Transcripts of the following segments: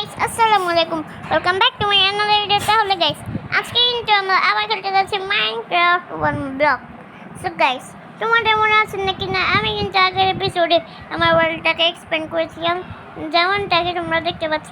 Guys আসসালামু আলাইকুম welcome back to my another video. তাহলে গাইস আজকে কিন্তু আমরা আবার খেলতে যাচ্ছি Minecraft one block. So guys তোমাদের মনে আছে নাকি না, আমি কিন্তু আগের এপিসোডে আমার ওয়ার্ল্ডটাকে এক্সপ্যান্ড করেছিলাম, যেমনটাকে তোমরা দেখতে পাচ্ছ।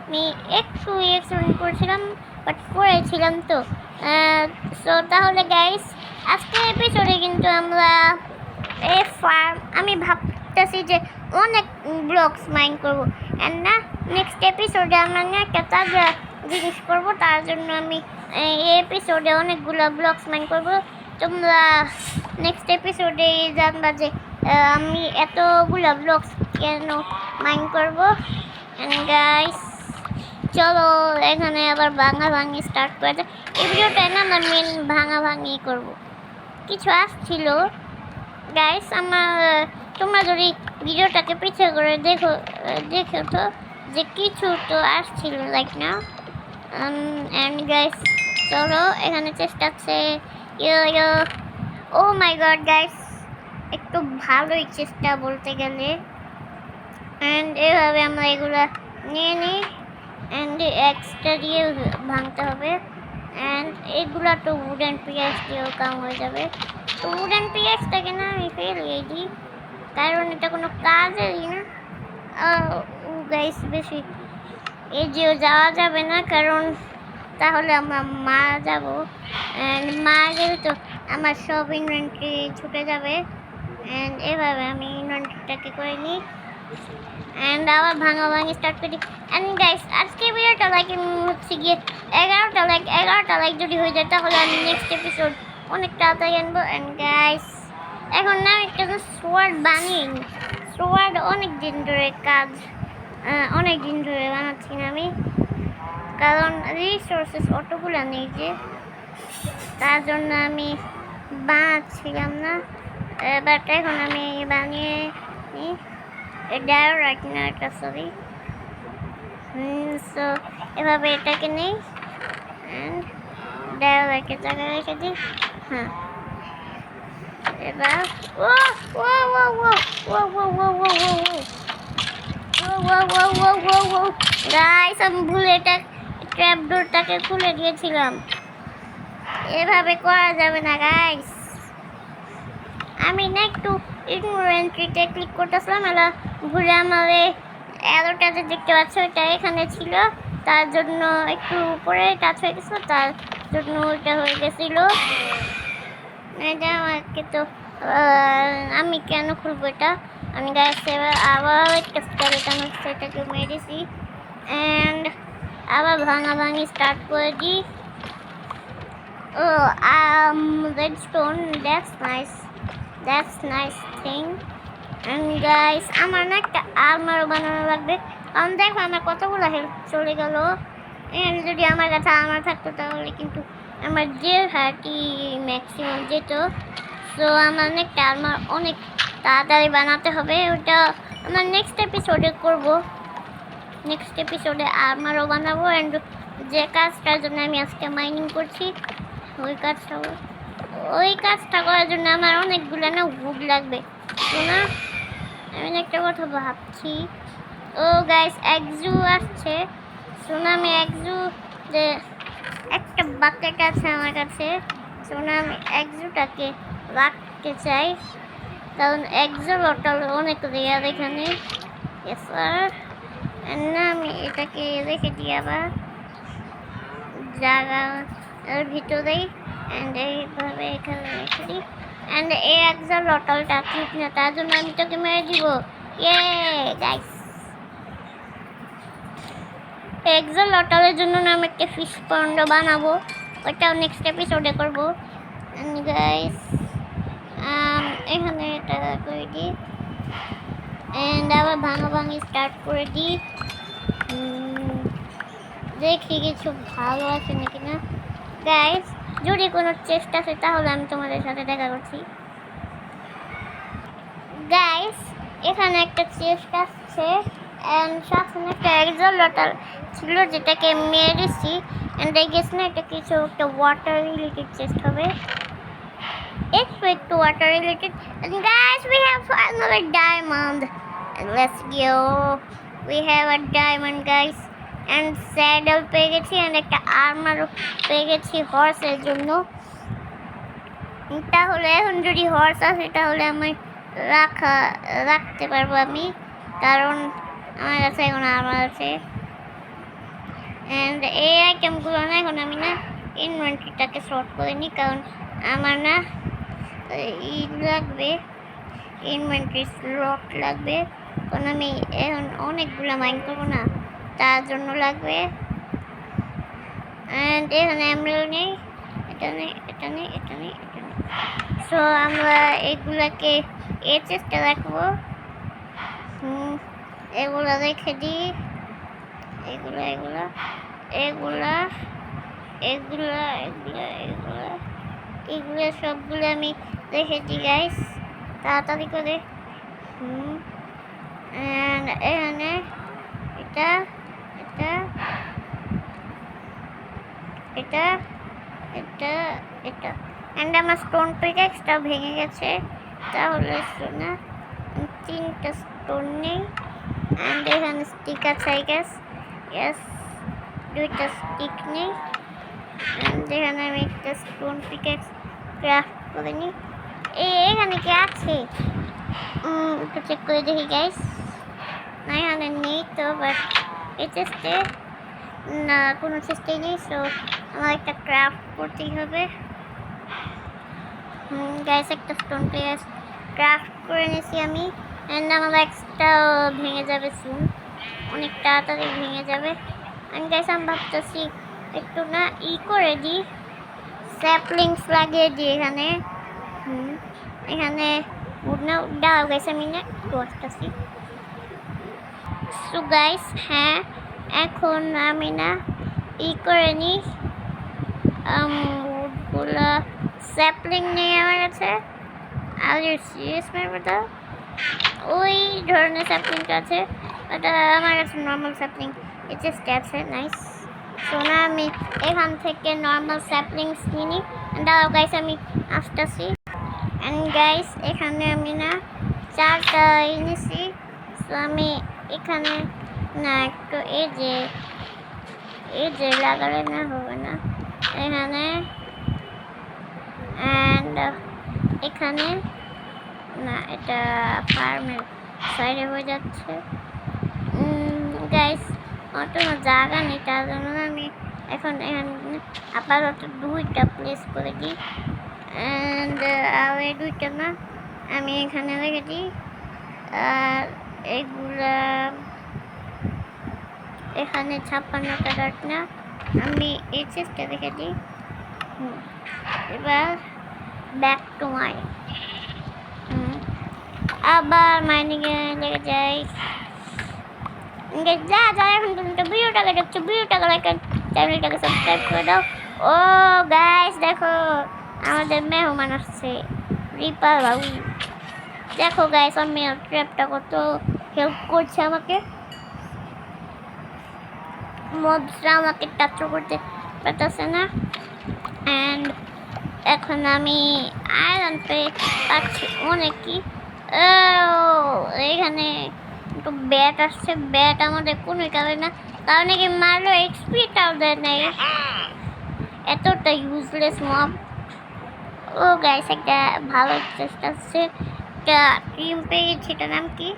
আমি একটু এক্সপ্যান্ড করেছিলাম করেছিলাম তো। সো তাহলে গাইস আজকের এপিসোডে কিন্তু আমরা এই ফার্ম, আমি ভাবতেছি যে অনেক ব্লকস মাইন করবো। অ্যান্ড না, নেক্সট এপিসোডে আমরা একটা তাজা জিনিস করবো, তার জন্য আমি এই এপিসোডে অনেকগুলো ব্লকস মাইন করবো। তোমরা নেক্সট এপিসোডে জানবা যে আমি এতগুলো ব্লকস কেন মাইন করবো। অ্যান্ড গাইস চলো এখানে আবার ভাঙি স্টার্ট করে দেয়। এই ভিডিওটায় না আমরা মেন ভাঙি করবো। কিছু আসছিল গাইস আমার, তোমরা যদি ভিডিওটাকে পিছিয়ে করে দেখো তো যে কিছু তো আসছিল লাইক না। অ্যান্ড গাইস চলো এখানে চেষ্টা আছে। ও মাই গড গাইস, একটু ভালোই চেষ্টা বলতে গেলে। অ্যান্ড এভাবে আমরা এগুলো নিয়ে নিই অ্যান্ড এক্সট্রা দিয়ে ভাঙতে হবে। অ্যান্ড এগুলো তো উডেন পিয়াজ দিয়েও কাম হয়ে যাবে। তো উডেন পিয়াজটাকে না আমি ফেলিয়ে দিই, কারণ এটা কোনো কাজেরই না। গাইস বেশি এগিয়েও যাওয়া যাবে না, কারণ তাহলে আমরা মারা যাব। অ্যান্ড মারা গেলে তো আমার সব ইনভেন্টরি ছুটে যাবে। অ্যান্ড এভাবে আমি ইনভেন্টরিটাকে করে নিই অ্যান্ড আবার ভাঙি স্টার্ট করি। অ্যান্ড গাইস আজকে ভিডিওটা লাইক হচ্ছে গিয়ে 11টা লাইক যদি হয়ে যায় তাহলে আমি নেক্সট এপিসোড অনেক তাড়াতাড়ি আনবো। অ্যান্ড গাইস এখন না একটা সোয়ার্ড বানিয়ে নিই। সোয়ার্ড অনেক দিন ধরে বানাচ্ছি না আমি, কারণ রিসোর্সেস অতগুলো নেই যে, তার জন্য আমি বানাচ্ছিলাম না। বাট এখন আমি বানিয়ে নিই। রাইট না এটা সরি। সো এভাবে এটাকে নেই অ্যান্ড ডায়োরাকে জায়গায় রেখে দিই। হ্যাঁ এবার গাইস আমি ভুলে এটা ট্র্যাপ ডোরটাকে খুলে দিয়েছিলাম। এভাবে করা যাবে না গাইস। আমি না একটু ইনভেন্টরিতে ক্লিক করতেছিলাম, এলা ভুলে আমার অ্যারোটা যে দেখতে পাচ্ছ ওটা এখানে ছিল, তার জন্য একটু উপরে টাচ হয়ে গেছিলো, তার জন্য ওইটা হয়ে গেছিলো। এটা আমাকে তো আমি কেন খুলবো এটা। আমি গাইস এবার আবার একটা স্কেলেটন সেটাকে মেরেছি অ্যান্ড আবার ভাঙি স্টার্ট করে দিই। Oh redstone, that's nice thing. And guys আমার না একটা আর্মার বানানো লাগবে, কারণ দেখো আমার কতগুলো হেল্প চলে গেল। অ্যান্ড যদি আমার কাছে আর্মার থাকতো তাহলে কিন্তু আমার যে হার্টি ম্যাক্সিমাম যেত। সো আমার একটা আর্মার অনেক তাড়াতাড়ি বানাতে হবে, ওটা আমার নেক্সট এপিসোডে করবো। নেক্সট এপিসোডে আর্মারও বানাবো। অ্যান্ড যে কাজটার জন্য আমি আজকে মাইনিং করছি ওই কাজটা করার জন্য আমার অনেকগুলো না উড লাগবে। শোনা আমি একটা কথা ভাবছি। ও গাইস এক্সু আসছে। শোনা আমি এক্সু যে একটা বাকেট আছে আমার কাছে, শোনা আমি এক্সুটাকে রাখতে চাই, কারণ এক্সু লটাল অনেক রেয়ার এখানে। না আমি এটাকে রেখে দিই আবার জায়গার ভিতরেই। অ্যান্ড এইভাবে এখানে রেখে দিই। অ্যান্ড এই একজন লটলটা ঠিক না, তার জন্য আমি তোকে মেরে দিব। গাইস একজন লটলের জন্য আমি একটা ফিশ পন্ড বানাবো, ওইটাও নেক্সট এপিসোডে করবো। অ্যান্ড গাইস এখানে এটা করে দিই অ্যান্ড আবার ভাঙি স্টার্ট করে দিই। দেখি কিছু ভালো আছে নাকি না। গাইস যদি কোনো চেষ্টা আছে তাহলে আমি তোমাদের সাথে দেখা করছি। গাইস এখানে একটা চেস্ট আসছে অ্যান্ড সাথে একটা একজন লটাল ছিল যেটাকে মেরেছি। অ্যান্ড আই গেস না এটা কিছু একটা ওয়াটার রিলেটেড চেস্ট হবে, একটু water related. And guys we have another diamond and let's go, we have a diamond guys and saddle পেয়ে গেছি অ্যান্ড একটা আর্মারও পেয়ে গেছি হর্সের জন্য। তাহলে এখন যদি হর্স আসে তাহলে আমি রাখতে পারবো আমি, কারণ আমার কাছে এখন আর্মার আছে। অ্যান্ড এই আইটেমগুলো না এখন আমি না ইনভেন্টরিটাকে শর্ট করে নিই, কারণ আমার না ই লাগবে, ইনভেন্টরি স্লট লাগবে, কারণ আমি এখন অনেকগুলো মাইন করবো না, তার জন্য লাগবে। অ্যান্ড এখানে এমরাল্ড নেই, এটা নেই, এটা নেই, এটা নেই, এটা নেই। সো আমরা এগুলাকে এই চেষ্টা রাখবো। এগুলা রেখে দিই, এগুলা এগুলা এগুলা এগুলা এগুলা এগুলা এগুলো সবগুলো আমি রেখে দিই গাইস, তাড়াতাড়ি করে। এখানে এটা এটা এটা এটা এটা অ্যান্ড আমার স্টোন পিকেক্সটা ভেঙে গেছে, তাহলে না 3টা স্টোন নেই। অ্যান্ড এখানে স্টিক আছে আই গেস, ইয়েস 2টা স্টিক নেই। অ্যান্ড এখানে আমি একটা স্টোন পিকেক্স ক্রাফট করে নিই। এখানে কি আছে একটু চেক করে দেখি গাইস, না এখানে নেই তো, বাট এই চেষ্টে না কোনো চেষ্টাই নেই। সো আমার একটা ক্রাফট করতেই হবে। গাইস একটা স্টোন পিকেক্স ক্রাফট করে নিয়েছি আমি, অ্যান্ড আমার এক্সট্রা ভেঙে যাবে সুন, অনেক তাড়াতাড়ি ভেঙে যাবে। অ্যান্ড গাইস আমি ভাবতেছি একটু না করে দিই, স্যাপলিংস লাগিয়ে দিই এখানে। এখানে দাও গাইস আমি না করতেছি। সো গাইস হ্যাঁ এখন আমি না করে নিই, উডগুলা স্যাপলিং নেই আমার কাছে। আর সিরিয়াস মেরে দাও, ওই ধরনের স্যাপলিংটা আছে, ওটা আমার কাছে নর্মাল স্যাপলিং এটা আছে। নাইস। সো না আমি এখান থেকে নর্মাল স্যাপলিংস নিই। দাও গাইস আমি আসতেছি। অ্যান্ড গাইস এখানে আমি না 4টা এনেছি। সো আমি এখানে না একটু এই যে লাগালে না হবে না, এখানে অ্যান্ড এখানে না, এটা ফার্মের সাইডে হয়ে যাচ্ছে। গাইস অত জায়গা নেই, তার জন্য আমি এখন এখানে আপাতত 2টা প্লেস করে দিই। অ্যান্ড আর এই 2টা না আমি এখানে রেখে দিই। আর এগুলা এখানে 56টা ডাট না আমি এই চেষ্টা রেখে দিই। এবার ব্যাক টু মাই আবার মাইনিংয়ে লেগে যাই। যারা এখন পর্যন্ত ভিডিওটাকে দেখছো, ভিডিওটাকে লাইক চ্যানেলটাকে সাবস্ক্রাইব করে দাও। ও গাইস দেখো আমাদের মেহমান আসছে, রিপার বাবু। দেখো গাইস আমি ট্র্যাপটা কত হেল্প করছে আমাকে, মবসরা আমাকে টাচ করতে পারতেছে না। অ্যান্ড এখন আমি আয়রন পেয়ে পাচ্ছি অনেকই। এখানে একটু ব্যাট আসছে, ব্যাট আমাদের কোনো কারণে না, কারণ কি মারলো এক্সপিটাও দেয় নাই, এতটা ইউজলেস মব। ও গাইস একটা ভালো চেষ্টা আসছে, একটা টিম পেয়ে গেছি, এটার নাম কি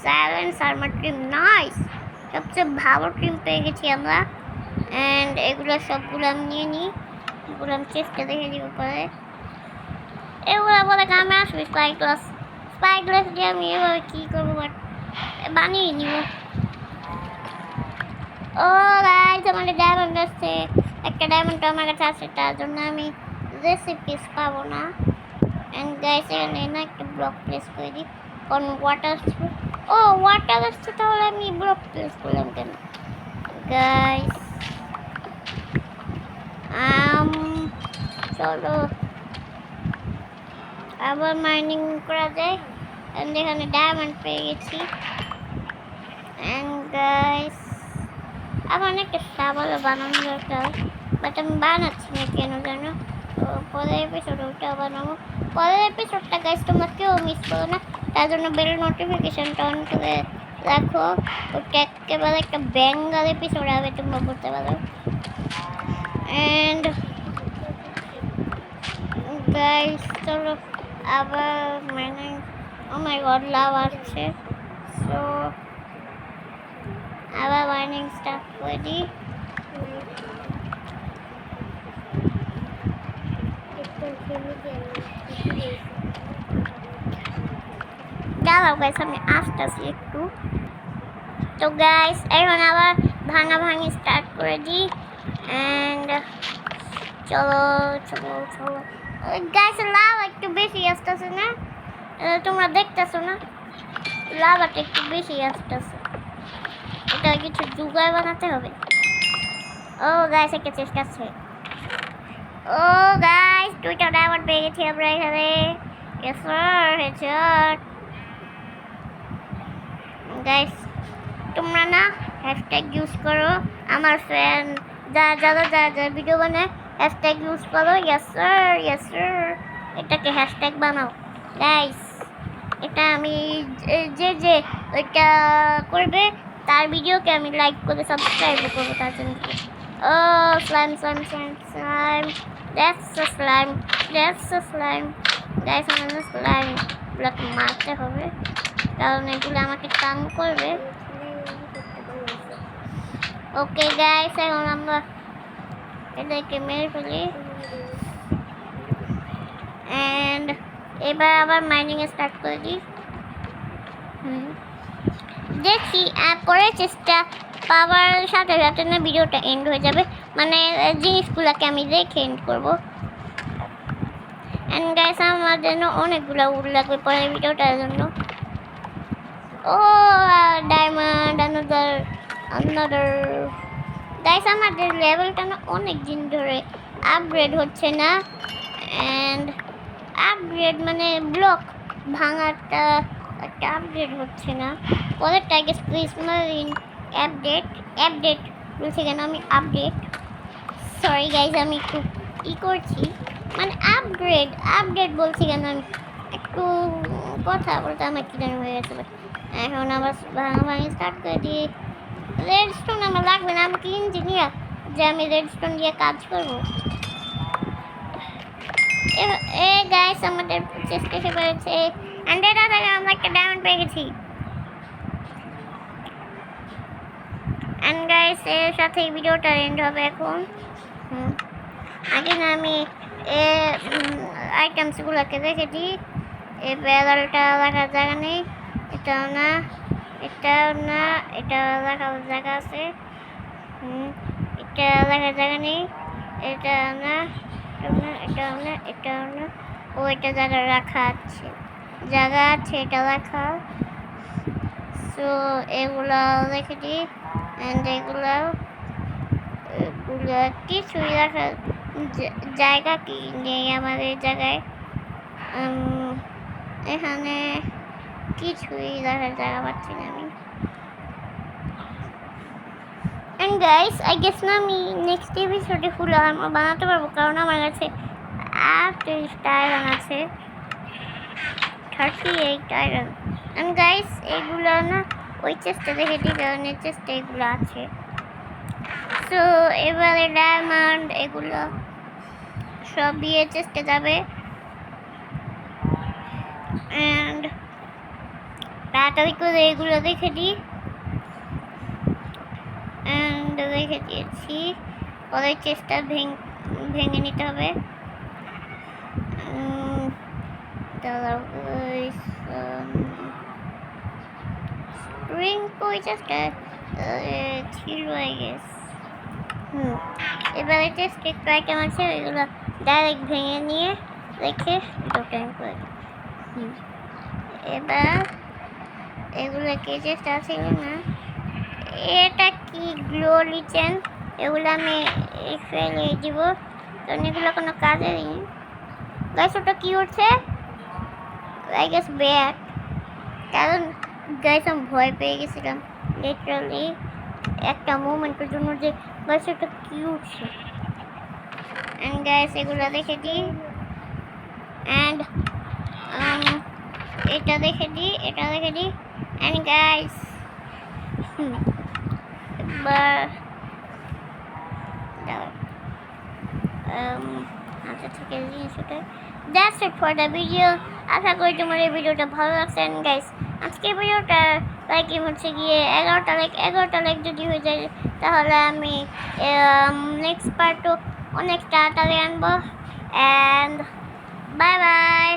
সাইলেন্স আর্মার টিম। নাইস, সবচেয়ে ভালো টিম পেয়ে গেছি আমরা। অ্যান্ড এগুলো সবগুলো আমি নিয়ে নিই, এগুলো আমি চেষ্টা দেখে দিব পরে। এগুলো বলে কামে আসবে স্পাইগ্লাস দিয়ে আমি এভাবে কী করবো, বাট বানিয়ে নিব। ও গাইস আমাদের ডায়মন্ড আসছে, একটা ডায়মন্ড আমার কাছে আছে, তার জন্য আমি রেসিপিস পাবো না। অ্যান্ড গাইস এখানে না একটা ব্লক প্লেস করে দিই, কারণ ওয়াটার আসছে। ও ওয়াটার আসছে, তাহলে আমি ব্লক প্লেস করলাম কেন গাইস? চলো আবার মাইনিং করা যায়। অ্যান্ড এখানে ডায়মন্ড পেয়ে গেছি। অ্যান্ড গাইস আমার একটা সাবালও বানানো দরকার, বাট আমি বানাচ্ছি না কেন জানো। তো পরের এপিসোড ওটা বানাবো, পরের এপিসোডটা গাইস তোমরা কেউ মিস করো না, তার জন্য বেল নোটিফিকেশনটা অন করে দেখো ওটা একেবারে একটা বেঙ্গল এপিসোড হবে তোমরা বলতে পারো। অ্যান্ড গাইস চলো আবার মানে ও মাই গড লাভ আসছে, সো আবার ওয়ার্নিং স্টার্ট করে দিই। দাঁড়াও গাইস আমি আসতেছি একটু। তো গাইস এখন আবার ভাঙাভাঙি স্টার্ট করে দিই। অ্যান্ড চলো চলো চলো গাইস লাভ একটু বেশি আসতেছে না, তোমরা দেখতেছো না লাভাটা একটু বেশি আসতেছে, এটা কিছু জুগাড় বানাতে হবে। ও গাইস একটা চেষ্টা আছে। ও গাইস দুইটা ডায়মন্ড পেয়ে গেছি আমরা এখানে। Yes sir headshot. গাইস তোমরা না হ্যাশট্যাগ ইউজ করো, আমার ফ্রেন্ড যা ভিডিও বানায় হ্যাশট্যাগ ইউজ করো। ইয়েস স্যার এটাকে হ্যাশট্যাগ বানাও গাইস। এটা আমি যে ওইটা করবে তার ভিডিওকে আমি লাইক করে সাবস্ক্রাইব করবো তার জন্য। Oh slime that's a slime guys, আমাদের স্লাইম গুলোকে মারতে হবে কারণ এগুলো আমাকে টান করবে। ওকে গাইস এখন আমরা এদেরকে মেরে ফেলি। অ্যান্ড এবার আবার মাইনিং স্টার্ট করে দিই। দেখি পরে চেষ্টা পাওয়ার সাথে সাথে না ভিডিওটা এন্ড হয়ে যাবে, মানে জিনিসগুলোকে আমি দেখে এন্ড করবো। অ্যান্ড গাইস আমার জন্য অনেকগুলো উড লাগবে পরের ভিডিওটার জন্য। ও ডায়মন্ড আনাদার গাইস আমাদের লেভেলটা না অনেক দিন ধরে আপগ্রেড হচ্ছে না। অ্যান্ড আপগ্রেড মানে ব্লক ভাঙাটা একটা আপগ্রেড হচ্ছে না। পরেরটা গেছে ক্রিসমাস আপডেট বলছি কেন আমি আপডেট, সরি গাইস আমি একটু করছি মানে আপডেট বলছি কেন আমি একটু কথা বলতে আমার কি জানি হয়ে গেছে। এখন আবার ভাঙাভাঙি স্টার্ট করে দিই। রেডস্টোন আমার লাগবে না, আমাকে ইঞ্জিনিয়ার যে আমি রেডস্টোন দিয়ে কাজ করবো। এ গাইস আমাদের চেষ্টা এসে পড়েছে। 100 টাকা আমরা একটা ডায়মন্ড পেয়ে গেছি। অ্যান্ড গাইস এর সাথে ভিডিওটা এন্ড হবে এখন। আগে না আমি আইটেমসগুলোকে রেখে দিই। এই ব্যারেলটা রাখার জায়গা নেই, এটাও না এটা রাখার জায়গা আছে। এটা রাখার জায়গা নেই, এটা না এটাও না ও এটা জায়গা আছে এটা রাখা। সো এগুলো রেখে দিই। অ্যান্ড এগুলো কিছুই রাখার জায়গা কি নেই আমাদের জায়গায়, এখানে কিছুই রাখার জায়গা পাচ্ছি না আমি। অ্যান্ড গাইস আই গেস না আমি নেক্সট এপিসোডে ফুল আর্মার বানাতে পারবো কারণ আমার কাছে 38 আয়রন আছে, 38 আয়রন। অ্যান্ড গাইস এগুলো না ওই চেষ্টা দেখে দিই কারণ এর চেষ্টা এগুলো আছে। সো এবারে ডায়মন্ড এগুলো সব দিয়ে চেষ্টা যাবে। অ্যান্ড তাড়াতাড়ি করে এগুলো দেখে দিই। অ্যান্ড রেখে দিয়েছি, পরের চেষ্টা ভেঙে নিতে হবে। স্প্রিং কই চেষ্টা ছিল আই গেস। এবারে চেষ্টা একটু আইটেম আছে ওইগুলো ডাইরেক্ট ভেঙে নিয়ে রেখে টাইম করে এবার এগুলোকে চেষ্টা ছিল না। এটা কি গ্লোলি চেন, এগুলো আমি ফেলে দিব কারণ এগুলো কোনো কাজে নেই। গাইস ওটা কি হচ্ছে আই গেস ব্যাক, কারণ গাইস আমি ভয় পেয়ে গেছিলাম লিটারালি একটা মোমেন্টের জন্য যে গাইস ওটা কি উঠছে। অ্যান্ড গাইস এগুলো দেখে দিই। অ্যান্ড এটা দেখে দিই। অ্যান্ড গাইস এবার হাতে থেকে জিনিস ওটা that's it for the video. আশা করি তোমার এই ভিডিওটা ভালো লাগছে। অ্যান্ড গাইস আজকে ভিডিওটা লাইক হচ্ছে গিয়ে 11টা লাইক যদি হয়ে যায় তাহলে আমি নেক্সট পার্টও অনেক তাড়াতাড়ি আনবো। And bye bye.